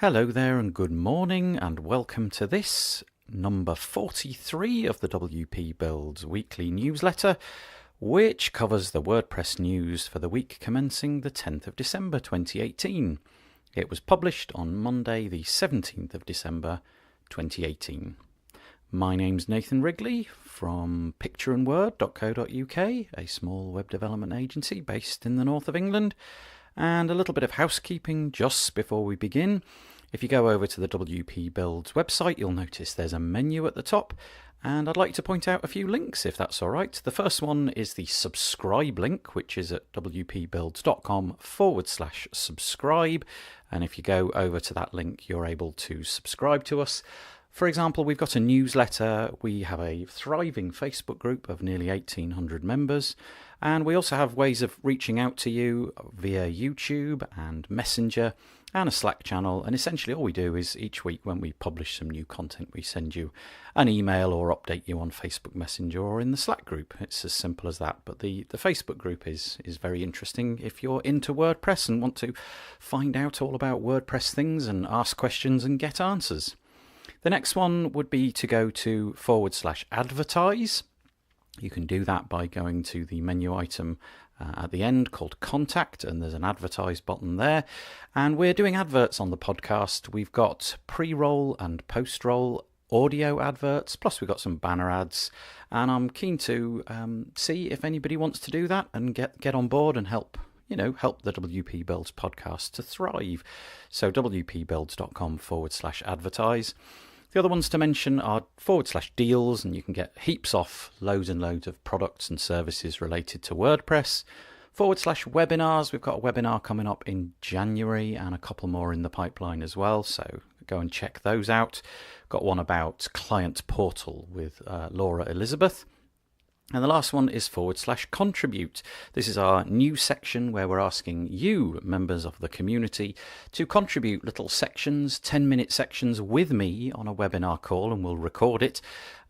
Hello there and good morning and welcome to this, number 43 of the WP Builds weekly newsletter, which covers the WordPress news for the week commencing the 10th of December 2018. It was published on Monday the 17th of December 2018. My name's Nathan Wrigley from pictureandword.co.uk, a small web development agency based in the north of England. And a little bit of housekeeping just before we begin. If you go over to the WP Builds website, you'll notice there's a menu at the top, and I'd like to point out a few links if that's all right. The first one is the subscribe link, which is at wpbuilds.com/subscribe, and if you go over to that link, you're able to subscribe to us. For example, we've got a newsletter, we have a thriving Facebook group of nearly 1,800 members, and we also have ways of reaching out to you via YouTube and Messenger and a Slack channel. And essentially all we do is each week when we publish some new content, we send you an email or update you on Facebook Messenger or in the Slack group. It's as simple as that. But the Facebook group is very interesting if you're into WordPress and want to find out all about WordPress things and ask questions and get answers. The next one would be to go to /advertise. You can do that by going to the menu item at the end called Contact, and there's an Advertise button there. And we're doing adverts on the podcast. We've got pre-roll and post-roll audio adverts, plus we've got some banner ads. And I'm keen to see if anybody wants to do that and get on board and help the WP Builds podcast to thrive. So wpbuilds.com/advertise. The other ones to mention are /deals, and you can get heaps off loads and loads of products and services related to WordPress. /webinars, we've got a webinar coming up in January and a couple more in the pipeline as well, so go and check those out. Got one about Client Portal with Laura Elizabeth. And the last one is /contribute. This is our new section where we're asking you, members of the community, to contribute little sections, 10-minute sections with me on a webinar call, and we'll record it,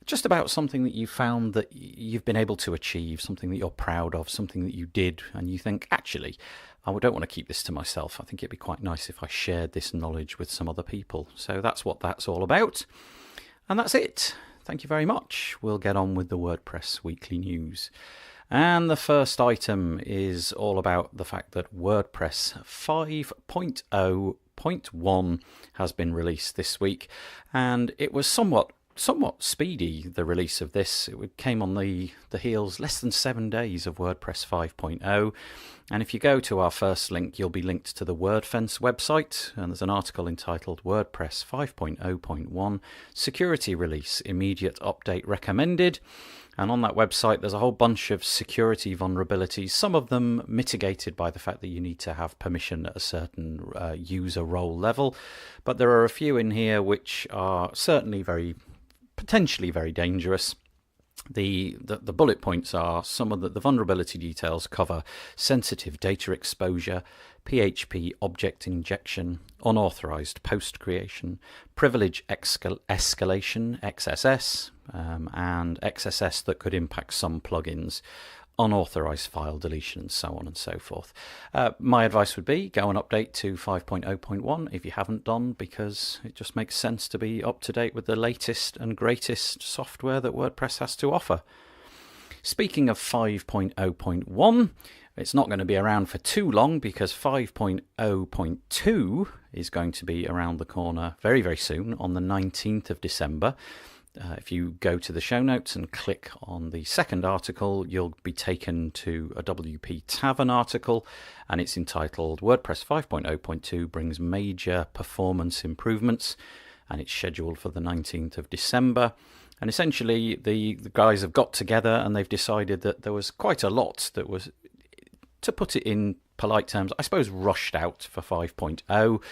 just about something that you found that you've been able to achieve, something that you're proud of, something that you did, and you think, actually, I don't want to keep this to myself. I think it'd be quite nice if I shared this knowledge with some other people. So that's what that's all about. And that's it. Thank you very much. We'll get on with the WordPress weekly news. And the first item is all about the fact that WordPress 5.0.1 has been released this week. And it was somewhat speedy, the release of this. It came on the heels less than 7 days of WordPress 5.0. And if you go to our first link, you'll be linked to the WordFence website, and there's an article entitled WordPress 5.0.1 Security Release Immediate Update Recommended. And on that website, there's a whole bunch of security vulnerabilities, some of them mitigated by the fact that you need to have permission at a certain user role level. But there are a few in here which are certainly potentially very dangerous. The bullet points are some of the vulnerability details cover sensitive data exposure, PHP object injection, unauthorized post creation, privilege escalation, XSS, and XSS that could impact some plugins, unauthorized file deletion, and so on and so forth. My advice would be go and update to 5.0.1 if you haven't done, because it just makes sense to be up to date with the latest and greatest software that WordPress has to offer. Speaking of 5.0.1, it's not going to be around for too long, because 5.0.2 is going to be around the corner very, very soon on the 19th of December. If you go to the show notes and click on the second article, you'll be taken to a WP Tavern article, and it's entitled WordPress 5.0.2 brings major performance improvements, and it's scheduled for the 19th of December. And essentially, the guys have got together and they've decided that there was quite a lot that was, to put it in polite terms, I suppose rushed out for 5.0.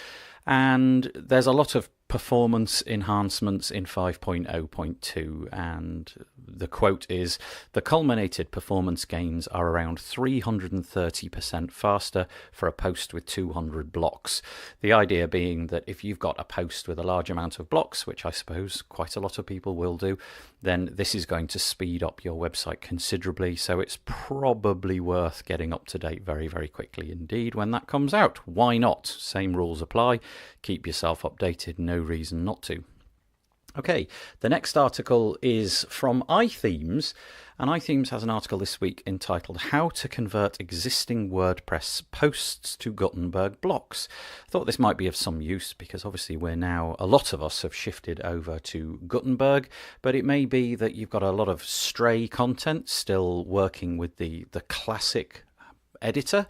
And there's a lot of performance enhancements in 5.0.2, and the quote is, "The culminated performance gains are around 330% faster for a post with 200 blocks." The idea being that if you've got a post with a large amount of blocks, which I suppose quite a lot of people will do, then this is going to speed up your website considerably. So it's probably worth getting up to date very, very quickly indeed when that comes out. Why not? Same rules apply. Keep yourself updated. No reason not to. Okay, the next article is from iThemes, and iThemes has an article this week entitled "How to Convert Existing WordPress Posts to Guttenberg Blocks." I thought this might be of some use because obviously a lot of us have shifted over to Guttenberg, but it may be that you've got a lot of stray content still working with the classic editor,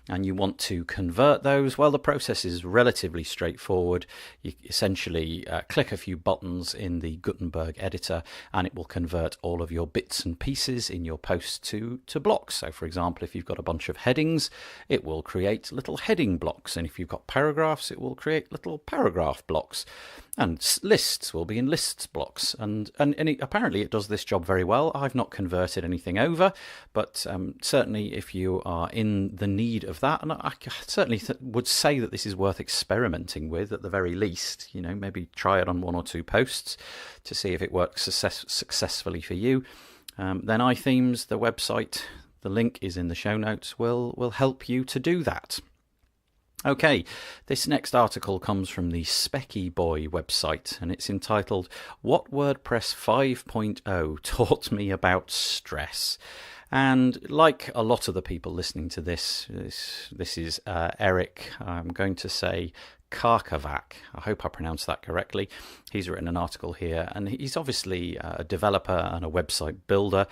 and you want to convert those. Well, the process is relatively straightforward. You essentially click a few buttons in the Guttenberg editor, and it will convert all of your bits and pieces in your post to blocks. So, for example, if you've got a bunch of headings, it will create little heading blocks, and if you've got paragraphs, it will create little paragraph blocks, and lists will be in lists blocks. And apparently it does this job very well. I've not converted anything over, but certainly if you are in the need of that, and I certainly would say that this is worth experimenting with at the very least. Maybe try it on 1 or 2 posts to see if it works successfully for you. Then iThemes, the website, the link is in the show notes, will help you to do that. Okay, this next article comes from the Specky Boy website, and it's entitled "What WordPress 5.0 Taught Me About Stress." And like a lot of the people listening to this is Eric, I'm going to say Karkovac. I hope I pronounced that correctly. He's written an article here, and he's obviously a developer and a website builder,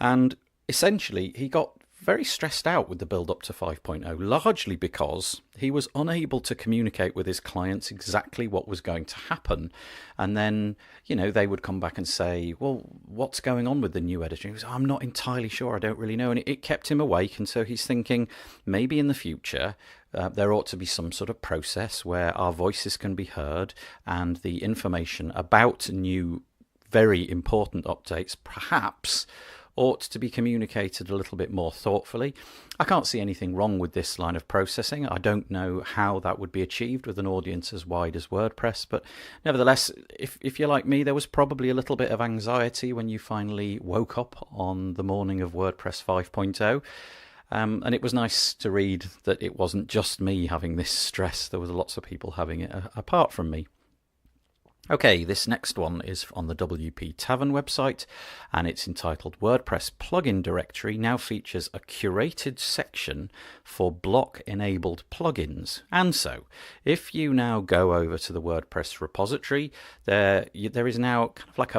and essentially he got very stressed out with the build up to 5.0, largely because he was unable to communicate with his clients exactly what was going to happen. And then, they would come back and say, well, what's going on with the new editor? He was, I'm not entirely sure, I don't really know. And it kept him awake. And so he's thinking, maybe in the future, there ought to be some sort of process where our voices can be heard and the information about new, very important updates perhaps ought to be communicated a little bit more thoughtfully. I can't see anything wrong with this line of processing. I don't know how that would be achieved with an audience as wide as WordPress, but nevertheless, if you're like me, there was probably a little bit of anxiety when you finally woke up on the morning of WordPress 5.0. And it was nice to read that it wasn't just me having this stress. There was lots of people having it apart from me. Okay, this next one is on the WP Tavern website, and it's entitled "WordPress Plugin Directory Now Features a Curated Section for Block-Enabled Plugins." And so, if you now go over to the WordPress repository, there is now kind of like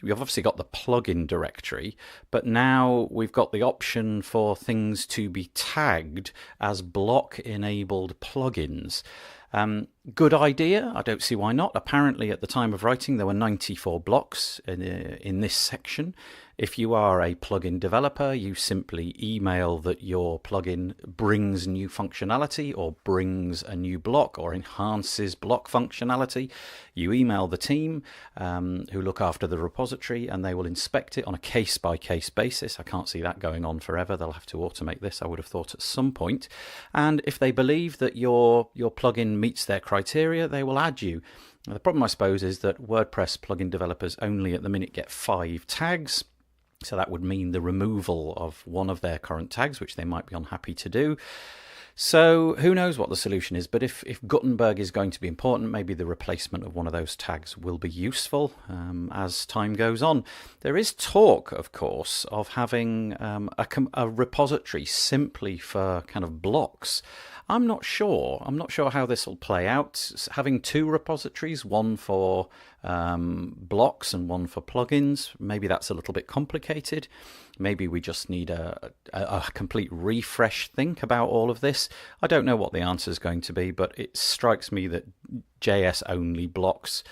we've obviously got the plugin directory, but now we've got the option for things to be tagged as block-enabled plugins. Good idea. I don't see why not. Apparently, at the time of writing, there were 94 blocks in this section. If you are a plugin developer, you simply email that your plugin brings new functionality or brings a new block or enhances block functionality. You email the team who look after the repository, and they will inspect it on a case-by-case basis. I can't see that going on forever. They'll have to automate this, I would have thought, at some point. And if they believe that your plugin meets their criteria, they will add you. Now, the problem, I suppose, is that WordPress plugin developers only at the minute get 5 tags. So that would mean the removal of one of their current tags, which they might be unhappy to do. So who knows what the solution is, but if Guttenberg is going to be important, maybe the replacement of one of those tags will be useful as time goes on. There is talk, of course, of having a repository simply for kind of blocks. I'm not sure how this will play out. Having 2 repositories, one for blocks and one for plugins, maybe that's a little bit complicated. Maybe we just need a complete refresh think about all of this. I don't know what the answer is going to be, but it strikes me that JS-only blocks,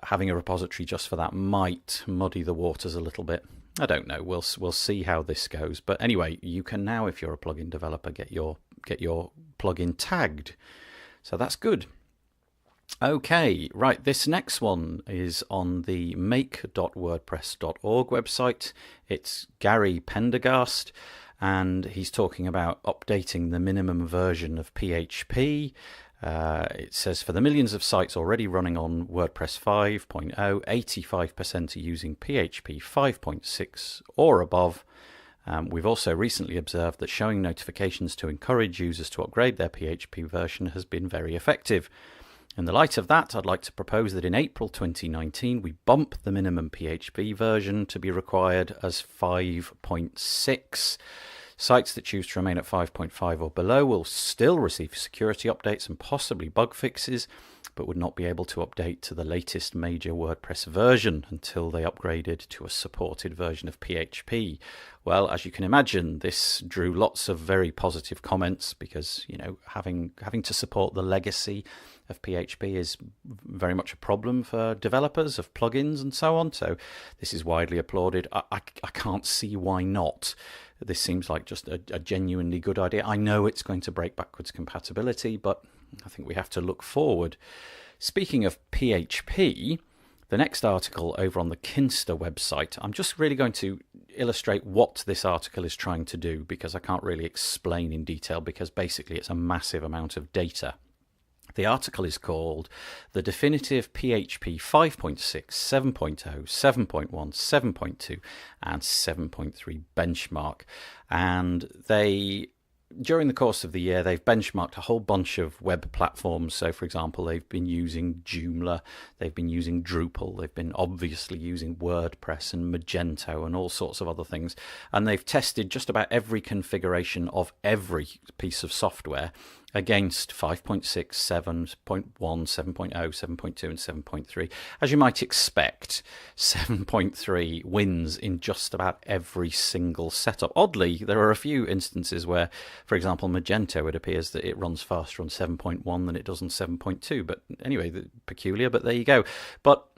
having a repository just for that, might muddy the waters a little bit. I don't know. We'll see how this goes. But anyway, you can now, if you're a plugin developer, get your plugin tagged. So that's good. Okay, right, this next one is on the make.wordpress.org website. It's Gary Pendergast, and he's talking about updating the minimum version of PHP. It says for the millions of sites already running on WordPress 5.0, 85% are using PHP 5.6 or above. We've also recently observed that showing notifications to encourage users to upgrade their PHP version has been very effective. In the light of that, I'd like to propose that in April 2019 we bump the minimum PHP version to be required as 5.6. Sites that choose to remain at 5.5 or below will still receive security updates and possibly bug fixes, but would not be able to update to the latest major WordPress version until they upgraded to a supported version of PHP. Well, as you can imagine, this drew lots of very positive comments because, you know, having to support the legacy of PHP is very much a problem for developers of plugins and so on. So this is widely applauded. I can't see why not. This seems like just a genuinely good idea. I know it's going to break backwards compatibility, but I think we have to look forward. Speaking of PHP, the next article over on the Kinsta website, I'm just really going to illustrate what this article is trying to do because I can't really explain in detail because basically it's a massive amount of data. The article is called The Definitive PHP 5.6, 7.0, 7.1, 7.2 and 7.3 Benchmark. And during the course of the year, they've benchmarked a whole bunch of web platforms. So, for example, they've been using Joomla, they've been using Drupal, they've been obviously using WordPress and Magento and all sorts of other things. And they've tested just about every configuration of every piece of software against 5.6, 7.1, 7.0, 7.2 and 7.3. As you might expect, 7.3 wins in just about every single setup. Oddly, there are a few instances where, for example, Magento, it appears that it runs faster on 7.1 than it does on 7.2. But anyway, peculiar, but there you go. But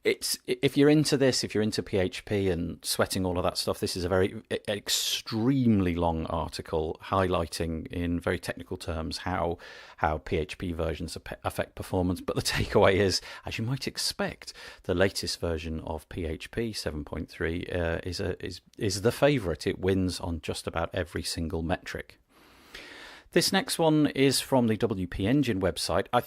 if you're into this, if you're into PHP and sweating all of that stuff, this is a very extremely long article highlighting in very technical terms how PHP versions affect performance. But the takeaway is, as you might expect, the latest version of PHP 7.3 is the favourite. It wins on just about every single metric. This next one is from the WP Engine website. I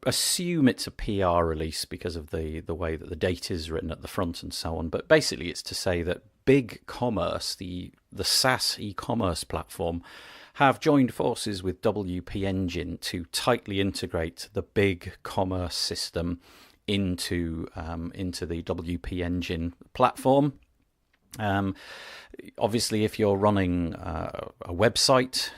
assume it's a PR release because of the way that the date is written at the front and so on. But basically it's to say that BigCommerce, the SaaS e-commerce platform, have joined forces with WP Engine to tightly integrate the BigCommerce system into the WP Engine platform. Obviously, if you're running a website,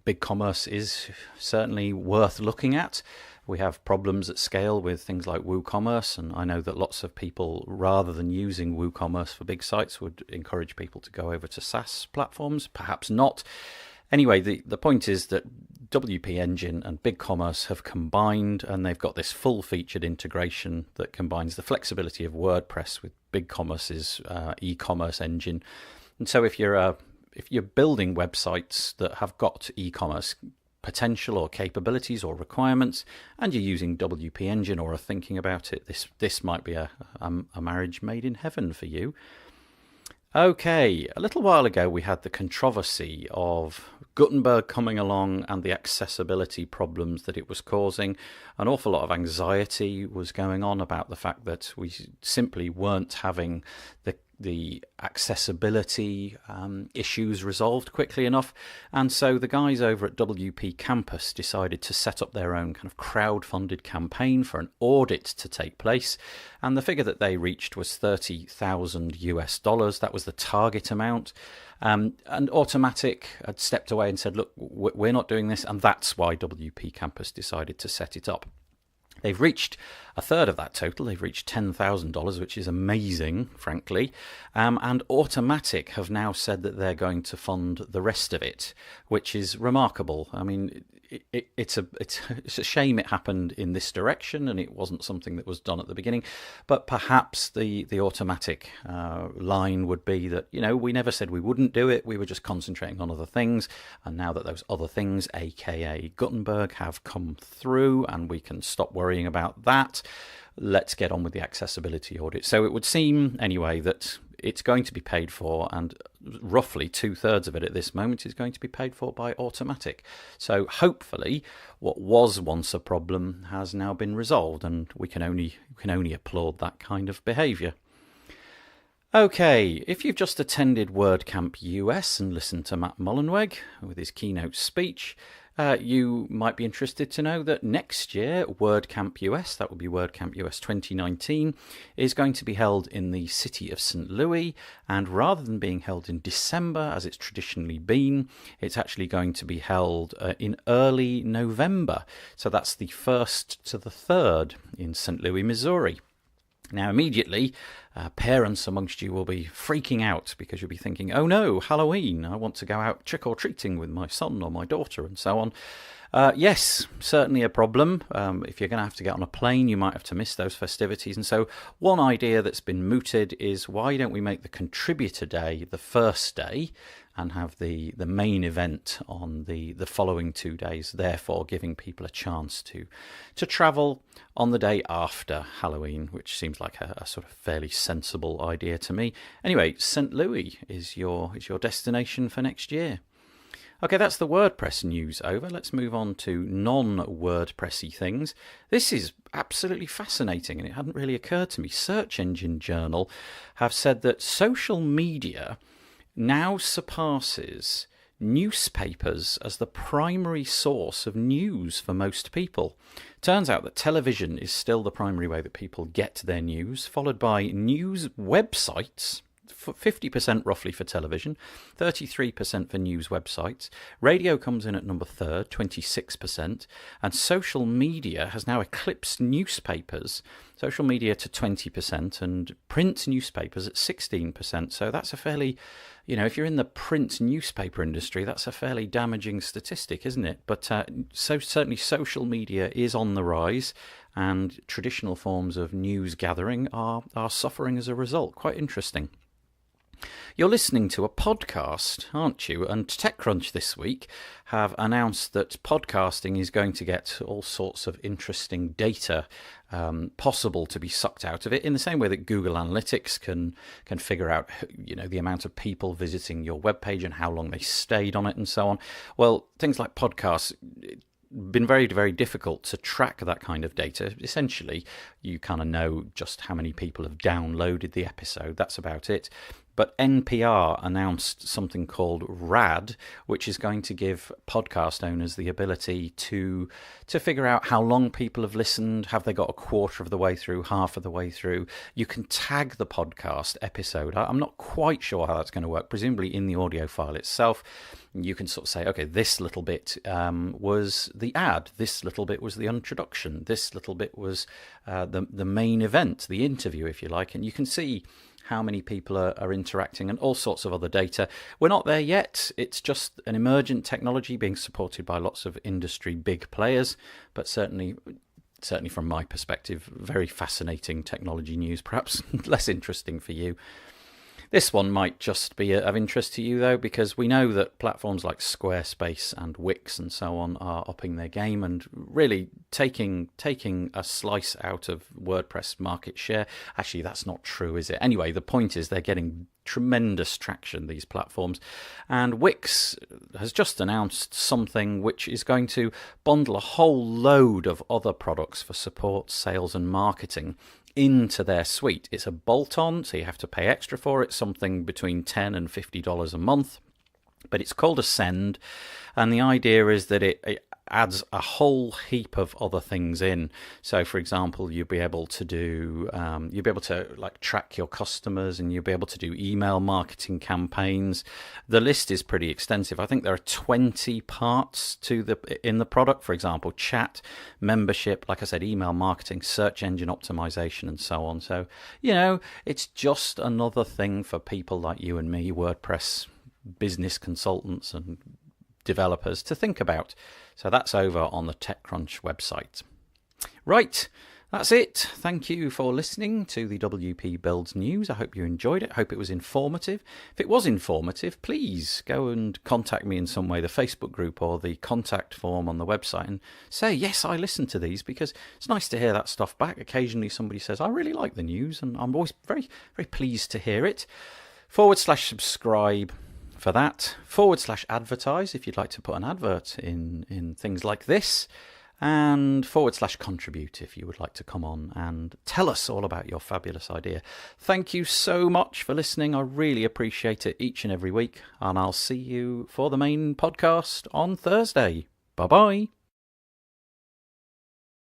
BigCommerce is certainly worth looking at. We have problems at scale with things like WooCommerce, and I know that lots of people, rather than using WooCommerce for big sites, would encourage people to go over to SaaS platforms. Perhaps not. Anyway, the point is that WP Engine and BigCommerce have combined, and they've got this full-featured integration that combines the flexibility of WordPress with BigCommerce's e-commerce engine. And so if you're building websites that have got e-commerce potential or capabilities or requirements, and you're using WP Engine or are thinking about it, this might be a marriage made in heaven for you. Okay, a little while ago we had the controversy of Guttenberg coming along and the accessibility problems that it was causing. An awful lot of anxiety was going on about the fact that we simply weren't having the accessibility issues resolved quickly enough. And so the guys over at WP Campus decided to set up their own kind of crowd-funded campaign for an audit to take place. And the figure that they reached was $30,000. That was the target amount. And Automatic had stepped away and said, look, we're not doing this. And that's why WP Campus decided to set it up. They've reached a third of that total. They've reached $10,000, which is amazing, frankly. And Automatic have now said that they're going to fund the rest of it, which is remarkable. I mean, it's a shame it happened in this direction and it wasn't something that was done at the beginning. But perhaps the automatic line would be that, we never said we wouldn't do it. We were just concentrating on other things. And now that those other things, aka Guttenberg, have come through and we can stop worrying about that, let's get on with the accessibility audit. So it would seem anyway that it's going to be paid for, and roughly 2/3 of it at this moment is going to be paid for by Automatic. So hopefully what was once a problem has now been resolved, and we can only applaud that kind of behaviour. Okay, if you've just attended WordCamp US and listened to Matt Mullenweg with his keynote speech, you might be interested to know that next year, WordCamp US, that will be WordCamp US 2019, is going to be held in the city of St. Louis, and rather than being held in December, as it's traditionally been, it's actually going to be held in early November. So that's the 1st to the 3rd in St. Louis, Missouri. Now, immediately, parents amongst you will be freaking out because you'll be thinking, oh no, Halloween, I want to go out trick-or-treating with my son or my daughter and so on. Yes, certainly a problem. If you're going to have to get on a plane, you might have to miss those festivities. And so one idea that's been mooted is, why don't we make the contributor day the first day and have the main event on the following 2 days, therefore giving people a chance to travel on the day after Halloween, which seems like a sort of fairly sensible idea to me. Anyway, St. Louis is your destination for next year. Okay, that's the WordPress news over. Let's move on to non-WordPressy things. This is absolutely fascinating, and it hadn't really occurred to me. Search Engine Journal have said that social media now surpasses newspapers as the primary source of news for most people. Turns out that television is still the primary way that people get their news, followed by news websites, 50% roughly for television, 33% for news websites. Radio comes in at number 3rd, 26%, and social media has now eclipsed newspapers, social media to 20%, and print newspapers at 16%. So that's a fairly, if you're in the print newspaper industry, that's a fairly damaging statistic, isn't it? But so certainly social media is on the rise, and traditional forms of news gathering are suffering as a result. Quite interesting. You're listening to a podcast, aren't you? And TechCrunch this week have announced that podcasting is going to get all sorts of interesting data possible to be sucked out of it, in the same way that Google Analytics can figure out, the amount of people visiting your webpage and how long they stayed on it and so on. Well, things like podcasts, been very, very difficult to track that kind of data. Essentially, you kind of know just how many people have downloaded the episode. That's about it. But NPR announced something called RAD, which is going to give podcast owners the ability to figure out how long people have listened. Have they got a quarter of the way through, half of the way through? You can tag the podcast episode. I'm not quite sure how that's going to work. Presumably in the audio file itself, you can sort of say, okay, this little bit was the ad, this little bit was the introduction, this little bit was the main event, the interview, if you like, and you can see how many people are interacting and all sorts of other data. We're not there yet. It's just an emergent technology being supported by lots of industry big players, but certainly from my perspective, very fascinating technology news, perhaps less interesting for you. This one might just be of interest to you, though, because we know that platforms like Squarespace and Wix and so on are upping their game and really taking a slice out of WordPress market share. Actually, that's not true, is it? Anyway, the point is they're getting tremendous traction, these platforms. And Wix has just announced something which is going to bundle a whole load of other products for support, sales and marketing into their suite. It's a bolt-on, so you have to pay extra for it, something between $10 and $50 a month. But it's called Ascend, and the idea is that it adds a whole heap of other things in. So, for example, you'll be able to like track your customers, and you'll be able to do email marketing campaigns. The list is pretty extensive. I think there are 20 parts in the product. For example, chat, membership, like I said, email marketing, search engine optimization, and so on. So, it's just another thing for people like you and me, WordPress business consultants and developers to think about. So that's over on the TechCrunch website. Right, that's it. Thank you for listening to the WP Builds News. I hope you enjoyed it. I hope it was informative. If it was informative, please go and contact me in some way, the Facebook group or the contact form on the website, and say, yes, I listened to these, because it's nice to hear that stuff back. Occasionally somebody says, I really like the news, and I'm always very, very pleased to hear it. /subscribe for that. /advertise if you'd like to put an advert in things like this. And /contribute if you would like to come on and tell us all about your fabulous idea. Thank you so much for listening. I really appreciate it each and every week. And I'll see you for the main podcast on Thursday. Bye-bye.